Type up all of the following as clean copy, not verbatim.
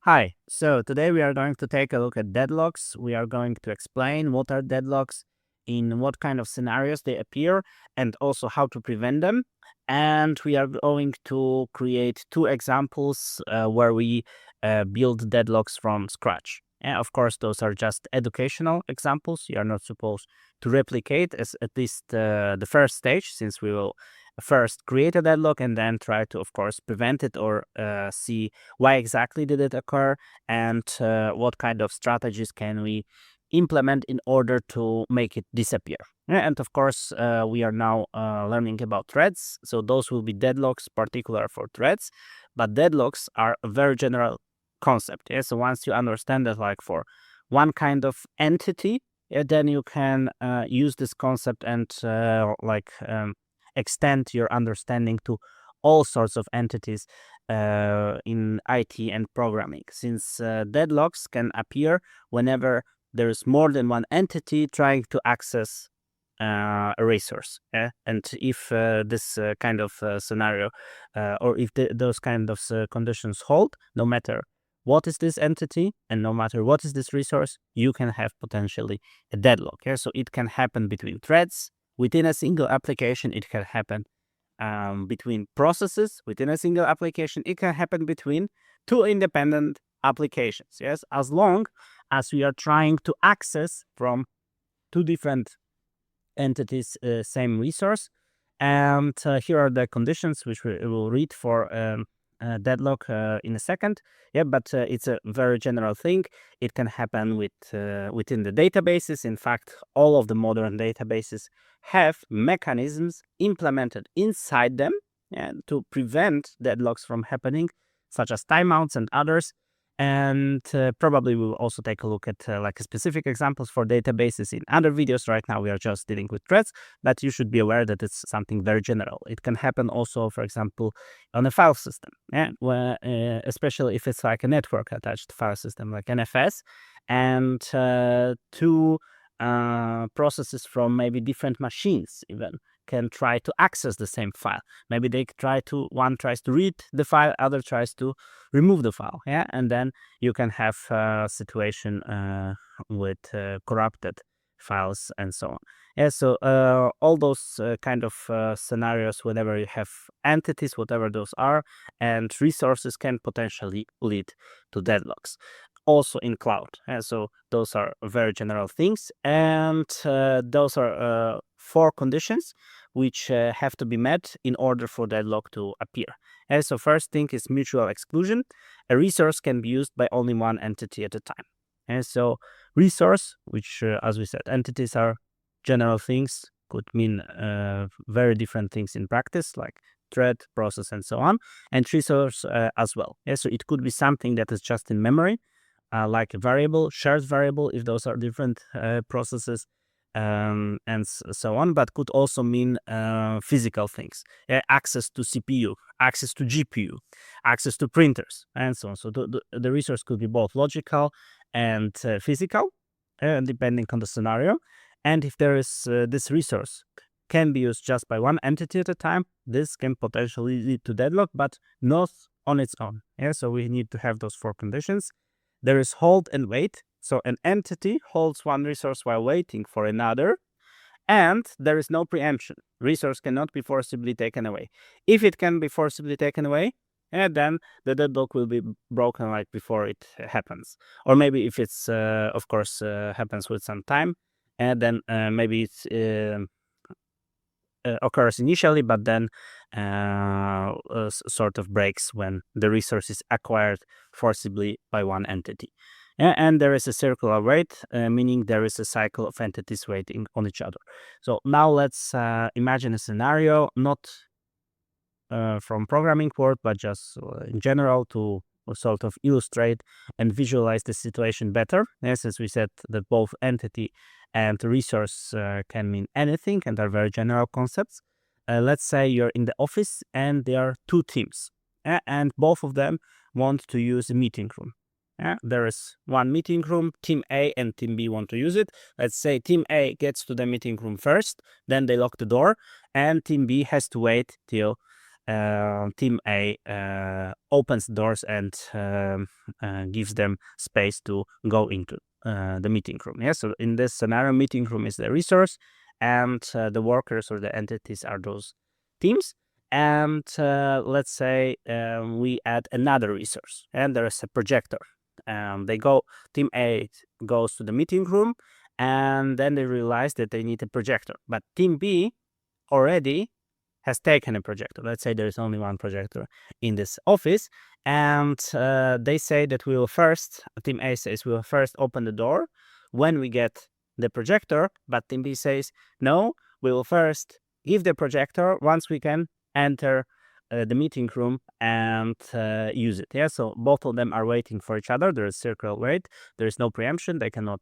Hi, so today we are going to take a look at deadlocks. We are going to explain what are deadlocks, in what kind of scenarios they appear, and also how to prevent them. And we are going to create two examples where we build deadlocks from scratch. And of course, those are just educational examples. You are not supposed to replicate as at least the first stage, since we will first create a deadlock and then try to, of course, prevent it or see why exactly did it occur, and what kind of strategies can we implement in order to make it disappear. And of course, we are now learning about threads, so those will be deadlocks particular for threads, but deadlocks are a very general concept. Yeah? So once you understand that, like for one kind of entity, then you can use this concept and extend your understanding to all sorts of entities in IT and programming, since deadlocks can appear whenever there is more than one entity trying to access a resource. Yeah? And if this kind of scenario or if those kind of conditions hold, no matter what is this entity and no matter what is this resource, you can have potentially a deadlock. Yeah? So it can happen between threads within a single application. It can happen between processes within a single application. It can happen between two independent applications. Yes, as long as we are trying to access from two different entities same resource. And here are the conditions which we will read for deadlock in a second. Yeah, but it's a very general thing. It can happen within the databases. In fact, all of the modern databases have mechanisms implemented inside them, and to prevent deadlocks from happening, such as timeouts and others. And probably we'll also take a look at like specific examples for databases in other videos. Right now we are just dealing with threads, but you should be aware that it's something very general. It can happen also, for example, on a file system, yeah, where, especially if it's like a network attached file system like NFS, and two processes from maybe different machines even can try to access the same file. Maybe one tries to read the file, other tries to remove the file. Yeah, and then you can have a situation with corrupted files and so on. Yeah, so all those kind of scenarios, whenever you have entities, whatever those are, and resources, can potentially lead to deadlocks. Also in cloud. So those are very general things, and those are four conditions which have to be met in order for deadlock to appear. So first thing is mutual exclusion. A resource can be used by only one entity at a time. And so resource, which as we said, entities are general things, could mean very different things in practice, like thread, process, and so on, and resource as well. So it could be something that is just in memory, like a variable, shared variable, if those are different processes, and so on, but could also mean physical things, access to CPU, access to GPU, access to printers, and so on. So the resource could be both logical and physical, depending on the scenario. And if there is this resource can be used just by one entity at a time, this can potentially lead to deadlock, but not on its own. So we need to have those four conditions. There is hold and wait. So an entity holds one resource while waiting for another, and there is no preemption. Resource cannot be forcibly taken away. If it can be forcibly taken away, then the deadlock will be broken like before it happens. Or maybe if it's, of course, happens with some time, and then maybe it occurs initially, but then sort of breaks when the resource is acquired forcibly by one entity. And there is a circular wait, meaning there is a cycle of entities waiting on each other. So now let's imagine a scenario, not from programming world, but just in general, to sort of illustrate and visualize the situation better. As we said, that both entity and resource can mean anything and are very general concepts. Let's say you're in the office and there are two teams, and both of them want to use a meeting room. There is one meeting room, team A and team B want to use it. Let's say team A gets to the meeting room first, then they lock the door, and team B has to wait till team A opens doors and gives them space to go into the meeting room. Yeah, so in this scenario, meeting room is the resource, and the workers or the entities are those teams. And let's say we add another resource, and there is a projector. Team A goes to the meeting room, and then they realize that they need a projector. But team B already has taken a projector. Let's say there is only one projector in this office, and they say that Team A says we will first open the door when we get the projector, but Team B says, no, we will first give the projector once we can enter the meeting room and use it. Yeah, so both of them are waiting for each other. There is circular wait. There is no preemption. They cannot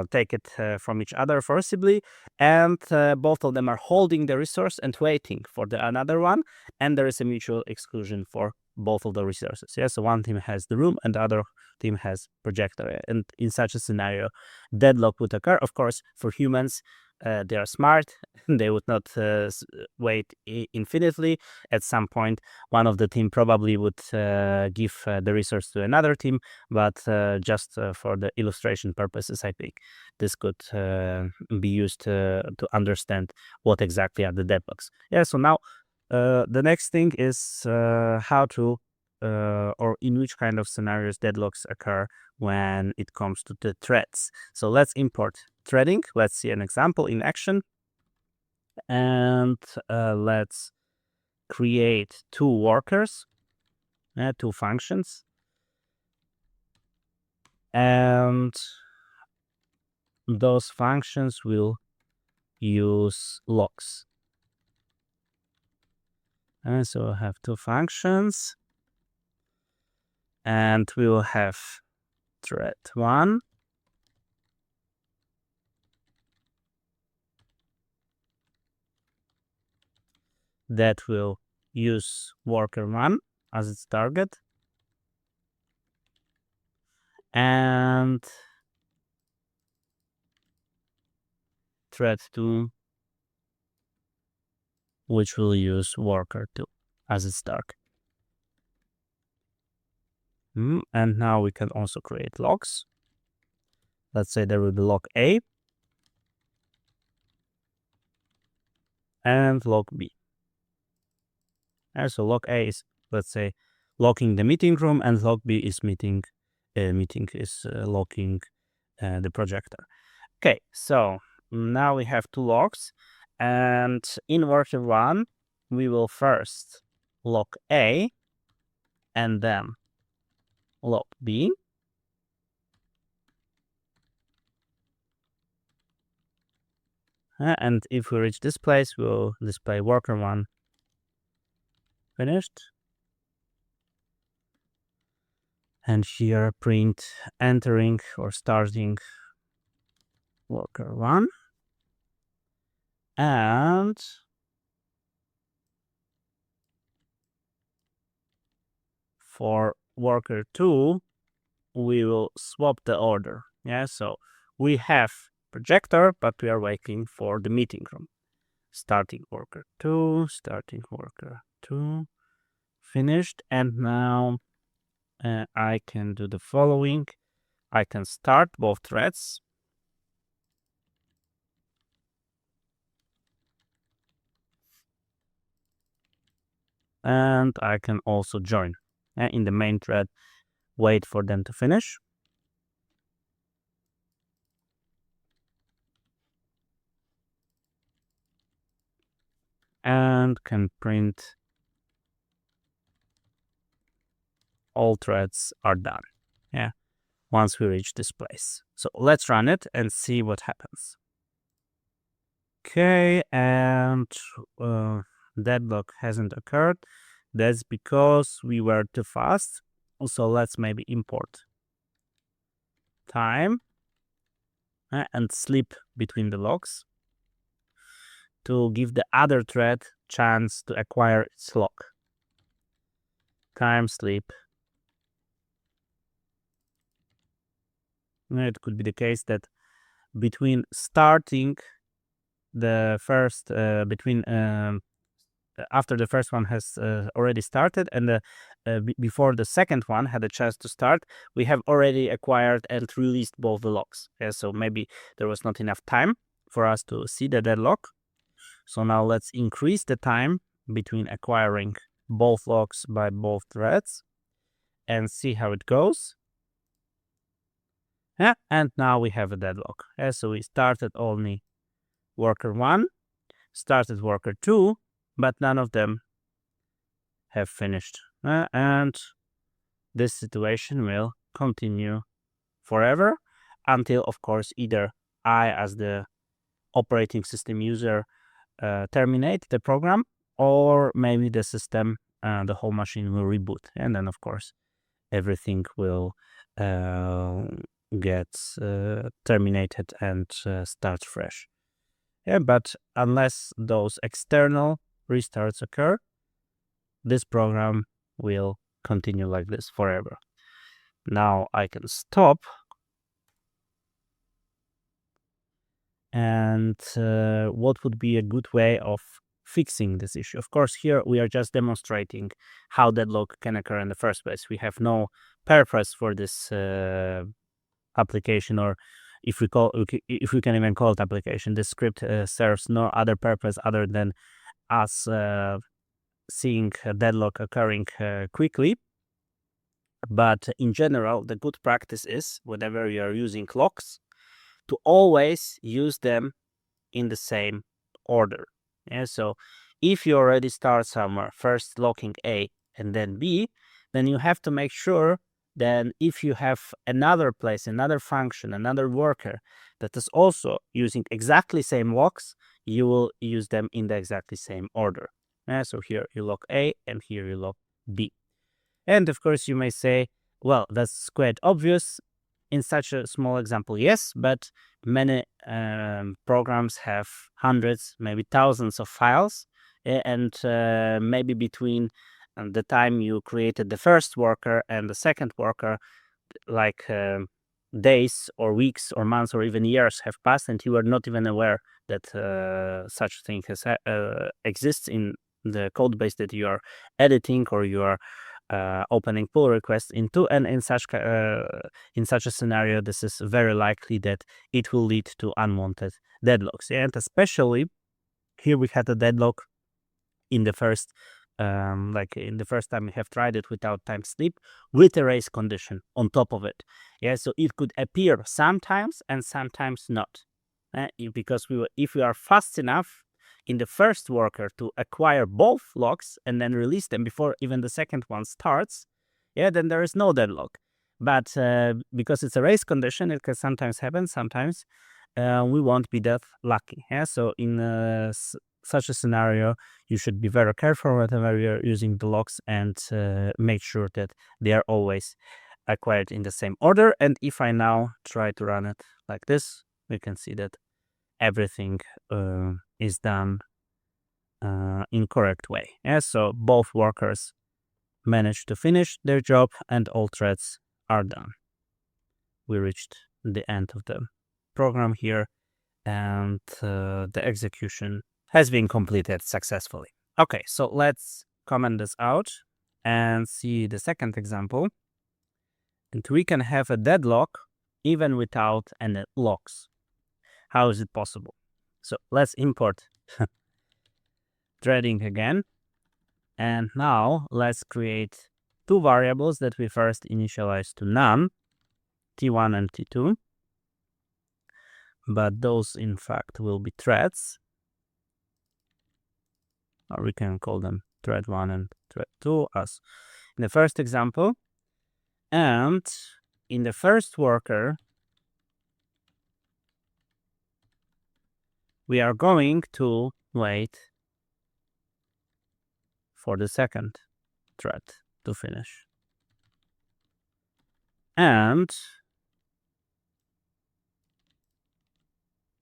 take it from each other forcibly, and both of them are holding the resource and waiting for the another one, and there is a mutual exclusion for both of the resources. Yeah, so one team has the room and the other team has projector, and in such a scenario, deadlock would occur. Of course, for humans, they are smart. They would not wait infinitely. At some point, one of the team probably would give the resource to another team, but just for the illustration purposes, I think this could be used to understand what exactly are the deadlocks. Yeah, so now the next thing is how to or in which kind of scenarios deadlocks occur when it comes to the threads. So let's import threading. Let's see an example in action. And let's create two workers, two functions. And those functions will use locks. And so we'll have two functions. And we will have thread 1 that will use worker 1 as its target, and thread 2 which will use worker 2 as its target. And now we can also create locks. Let's say there will be lock A and lock B. And so lock A is, let's say, locking the meeting room, and lock B is locking the projector. Okay, so now we have two locks, and in worker 1 we will first lock A and then lock B. And if we reach this place, we'll display worker 1 finished. And here print entering or starting worker 1. And for worker 2, we will swap the order. Yeah, so we have projector, but we are waiting for the meeting room. Starting worker 2, finished. And now I can do the following. I can start both threads. And I can also join in the main thread, wait for them to finish. And can print all threads are done. Yeah, once we reach this place. So let's run it and see what happens. Okay, and deadlock hasn't occurred. That's because we were too fast. So let's maybe import time and sleep between the locks to give the other thread chance to acquire its lock. Time sleep. It could be the case that between starting the first, after the first one has already started, and before the second one had a chance to start, we have already acquired and released both the locks. So maybe there was not enough time for us to see the deadlock. So now let's increase the time between acquiring both locks by both threads and see how it goes. Yeah, and now we have a deadlock. So we started only worker 1, started worker 2, but none of them have finished. And this situation will continue forever until, of course, either I, as the operating system user, terminate the program, or maybe the system, the whole machine will reboot. And then, of course, everything will get terminated and start fresh. Yeah, but unless those external restarts occur, this program will continue like this forever. Now I can stop, and what would be a good way of fixing this issue? Of course, here we are just demonstrating how deadlock can occur in the first place. We have no purpose for this application, or if we can even call it application. This script serves no other purpose other than us seeing a deadlock occurring quickly. But in general, the good practice is, whenever you are using locks, to always use them in the same order. Yeah, so if you already start somewhere, first locking A and then B, then you have to make sure that if you have another place, another function, another worker that is also using exactly same locks, you will use them in the exactly same order. So here you lock A and here you lock B. And of course you may say, well, that's quite obvious in such a small example. Yes, but many programs have hundreds, maybe thousands of files, and maybe between the time you created the first worker and the second worker, like days or weeks or months or even years have passed, and you were not even aware that such a thing has exists in the code base that you are editing or you are opening pull requests into. And in such a scenario, this is very likely that it will lead to unwanted deadlocks. And especially here we had a deadlock in the first in the first time we have tried it without time sleep, with a race condition on top of it. Yeah, so it could appear sometimes and sometimes not, because if we are fast enough in the first worker to acquire both locks and then release them before even the second one starts, yeah, then there is no deadlock. But because it's a race condition, it can sometimes happen. Sometimes we won't be that lucky. Yeah, so in such a scenario, you should be very careful whenever you're using the locks and make sure that they are always acquired in the same order. And if I now try to run it like this, we can see that everything is done in correct way. Yeah, so both workers managed to finish their job and all threads are done. We reached the end of the program here, and the execution has been completed successfully. Okay, so let's comment this out and see the second example. And we can have a deadlock even without any locks. How is it possible? So let's import threading again. And now let's create two variables that we first initialize to none, T1 and T2. But those in fact will be threads, or we can call them thread 1 and thread 2 as in the first example. And in the first worker, we are going to wait for the second thread to finish. And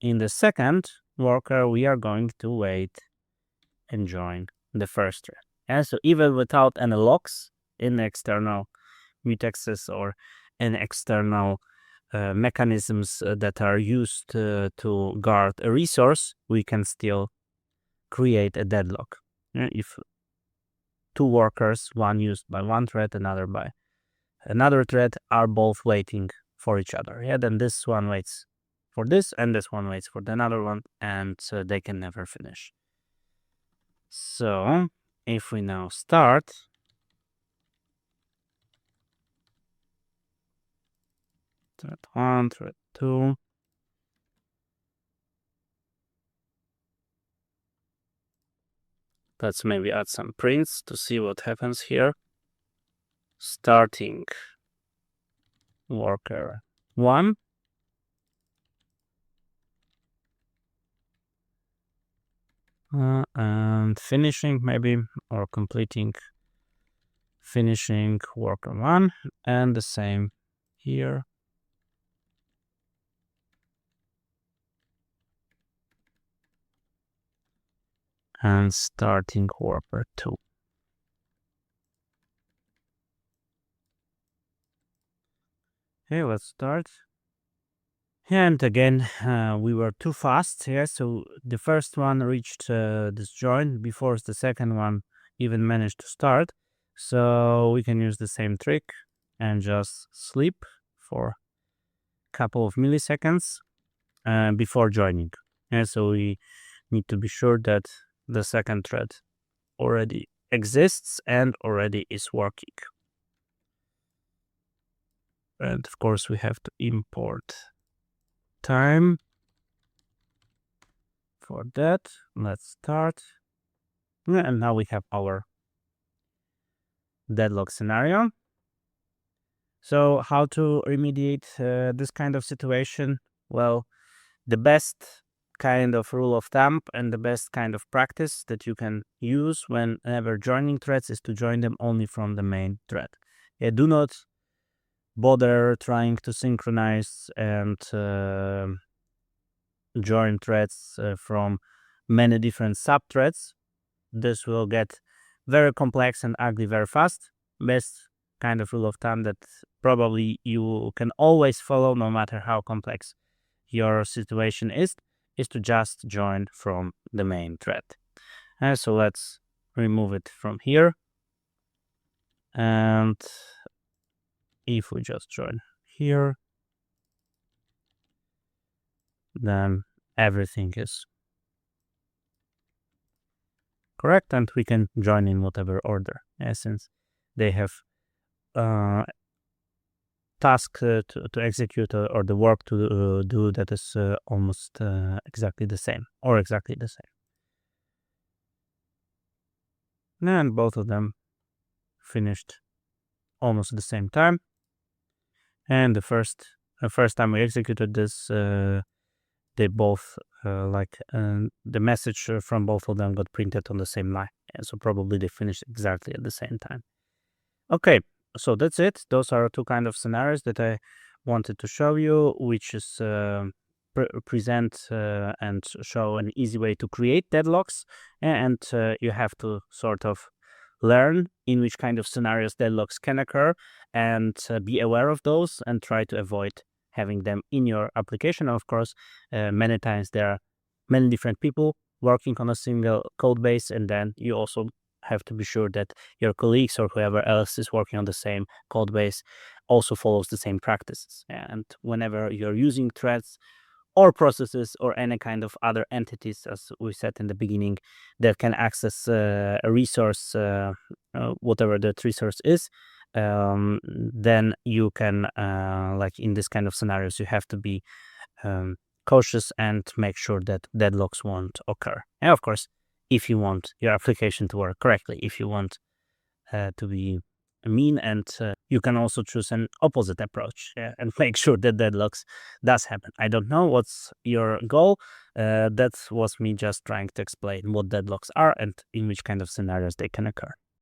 in the second worker, we are going to wait and join the first thread. And so even without any locks in external mutexes or in external mechanisms that are used to guard a resource, we can still create a deadlock. If two workers, one used by one thread, another by another thread, are both waiting for each other. Then this one waits for this, and this one waits for the another one, and they can never finish. So if we now start, thread 1, thread 2, let's maybe add some prints to see what happens here. Starting worker 1, and finishing maybe, or completing, finishing worker 1, and the same here. And starting worker 2. Okay, let's start. And again, we were too fast here, so the first one reached this join before the second one even managed to start. So we can use the same trick and just sleep for a couple of milliseconds before joining. So we need to be sure that the second thread already exists and already is working. And of course we have to import time for that. Let's start. And now we have our deadlock scenario. So how to remediate this kind of situation? Well, the best kind of rule of thumb and the best kind of practice that you can use whenever joining threads is to join them only from the main thread. Do not bother trying to synchronize and join threads from many different subthreads. This will get very complex and ugly very fast. Best kind of rule of thumb that probably you can always follow, no matter how complex your situation is to just join from the main thread. So let's remove it from here. And if we just join here, then everything is correct, and we can join in whatever order, since they have task to execute or the work to do that is almost exactly the same, or exactly the same. And both of them finished almost at the same time. And the first time we executed this, they both the message from both of them got printed on the same line, and so probably they finished exactly at the same time. Okay, so that's it. Those are two kind of scenarios that I wanted to show you, which is present and show an easy way to create deadlocks, and you have to sort of learn in which kind of scenarios deadlocks can occur, and be aware of those and try to avoid having them in your application. Of course, many times there are many different people working on a single code base, and then you also have to be sure that your colleagues or whoever else is working on the same code base also follows the same practices. And whenever you're using threads or processes or any kind of other entities, as we said in the beginning, that can access a resource, whatever that resource is, then you can, like in this kind of scenarios, you have to be cautious and make sure that deadlocks won't occur. And of course, if you want your application to work correctly, if you want to be mean, and you can also choose an opposite approach and make sure that deadlocks does happen. I don't know what's your goal. That was me just trying to explain what deadlocks are and in which kind of scenarios they can occur.